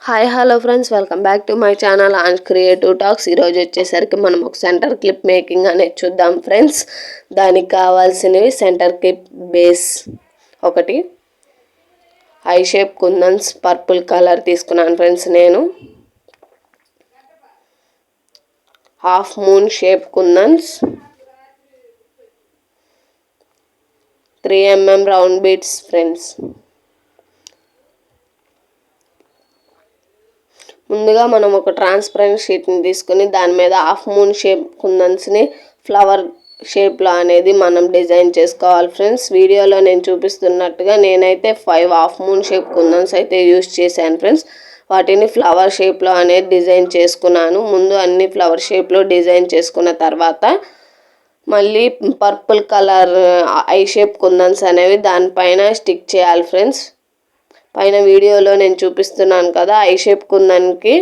Hi hello friends, welcome back to my channel and creative talks. ఈరోజు వచ్చేసరికి మనం ఒక సెంటర్ క్లిప్ మేకింగ్ అనేది చూద్దాం ఫ్రెండ్స్. దానికి కావాల్సినవి సెంటర్ క్లిప్ బేస్ ఒకటి, I shape kundans purple colour తీసుకున్నాను ఫ్రెండ్స్. నేను హాఫ్ మూన్ షేప్ కుందన్స్, 3 mm రౌండ్ బీడ్స్ ఫ్రెండ్స్. ముందుగా మనం ఒక ట్రాన్స్పరెంట్ షీట్ని తీసుకుని దాని మీద హాఫ్ మూన్ షేప్ కుందన్స్ని ఫ్లవర్ షేప్లో అనేది మనం డిజైన్ చేసుకోవాలి ఫ్రెండ్స్. వీడియోలో నేను చూపిస్తున్నట్టుగా నేనైతే 5 హాఫ్ మూన్ షేప్ కుందన్స్ అయితే యూజ్ చేశాను ఫ్రెండ్స్. వాటిని ఫ్లవర్ షేప్లో అనేది డిజైన్ చేసుకున్నాను. ముందు అన్ని ఫ్లవర్ షేప్లో డిజైన్ చేసుకున్న తర్వాత మళ్ళీ పర్పుల్ కలర్ ఐ షేప్ కుందన్స్ అనేవి దానిపైన స్టిక్ చేయాలి ఫ్రెండ్స్. పైన వీడియోలో నేను చూపిస్తున్నాను కదా, ఐ షేప్ కుందన్కి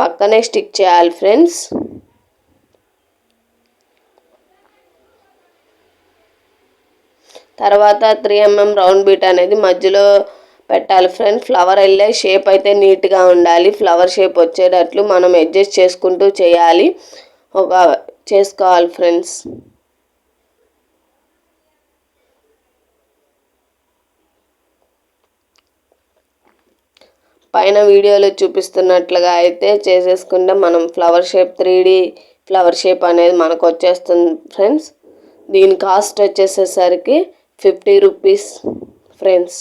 పక్కనే స్టిక్ చేయాలి ఫ్రెండ్స్. తర్వాత 3 mm రౌండ్ బీట్ అనేది మధ్యలో పెట్టాలి ఫ్రెండ్స్. ఫ్లవర్ వెళ్ళే షేప్ అయితే నీట్గా ఉండాలి. ఫ్లవర్ షేప్ వచ్చేటట్లు మనం అడ్జస్ట్ చేసుకుంటూ చేసుకోవాలి ఫ్రెండ్స్. పైన వీడియోలో చూపిస్తున్నట్లుగా అయితే చేసేసుకుంటే మనం flower shape 3D flower shape అనేది మనకు వచ్చేస్తుంది ఫ్రెండ్స్. దీని కాస్ట్ వచ్చేసేసరికి 50 రూపీస్ ఫ్రెండ్స్.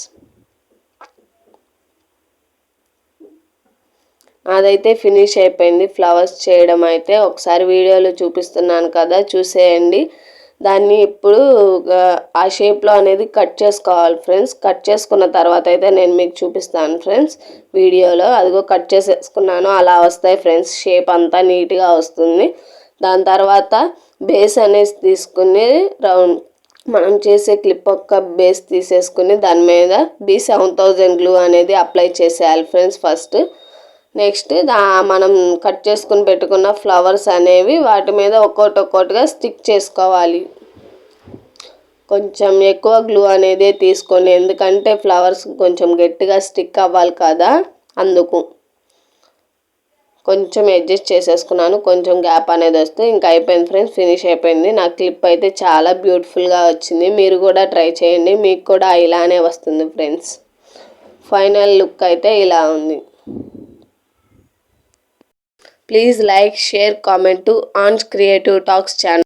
అదైతే ఫినిష్ అయిపోయింది ఫ్లవర్స్ చేయడం అయితే. ఒకసారి వీడియోలో చూపిస్తున్నాను కదా, చూసేయండి. దాన్ని ఇప్పుడు ఆ షేప్లో అనేది కట్ చేసుకోవాలి ఫ్రెండ్స్. కట్ చేసుకున్న తర్వాత అయితే నేను మీకు చూపిస్తాను ఫ్రెండ్స్ వీడియోలో. అదిగో కట్ చేసేసుకున్నాను, అలా వస్తాయి ఫ్రెండ్స్. షేప్ అంతా నీట్గా వస్తుంది. దాని తర్వాత బేస్ అనేది తీసుకుని మనం చేసే క్లిప్ ఒక్క బేస్ తీసేసుకుని దాని మీద B7000 గ్లూ అనేది అప్లై చేసేయాలి ఫ్రెండ్స్ ఫస్ట్. నెక్స్ట్ మనం కట్ చేసుకుని పెట్టుకున్న ఫ్లవర్స్ అనేవి వాటి మీద ఒక్కొక్కటిగా స్టిక్ చేసుకోవాలి. కొంచెం ఎక్కువ గ్లూ అనేది తీసుకోండి, ఎందుకంటే ఫ్లవర్స్ కొంచెం గట్టిగా స్టిక్ అవ్వాలి కదా, అందుకు కొంచెం అడ్జస్ట్ చేసేసుకున్నాను. కొంచెం గ్యాప్ అనేది వస్తే ఇంకా అయిపోయింది ఫ్రెండ్స్, ఫినిష్ అయిపోయింది. నా క్లిప్ అయితే చాలా బ్యూటిఫుల్గా వచ్చింది. మీరు కూడా ట్రై చేయండి, మీకు కూడా ఇలానే వస్తుంది ఫ్రెండ్స్. ఫైనల్ లుక్ అయితే ఇలా ఉంది. Please like, share, comment to An's Creative Talks channel.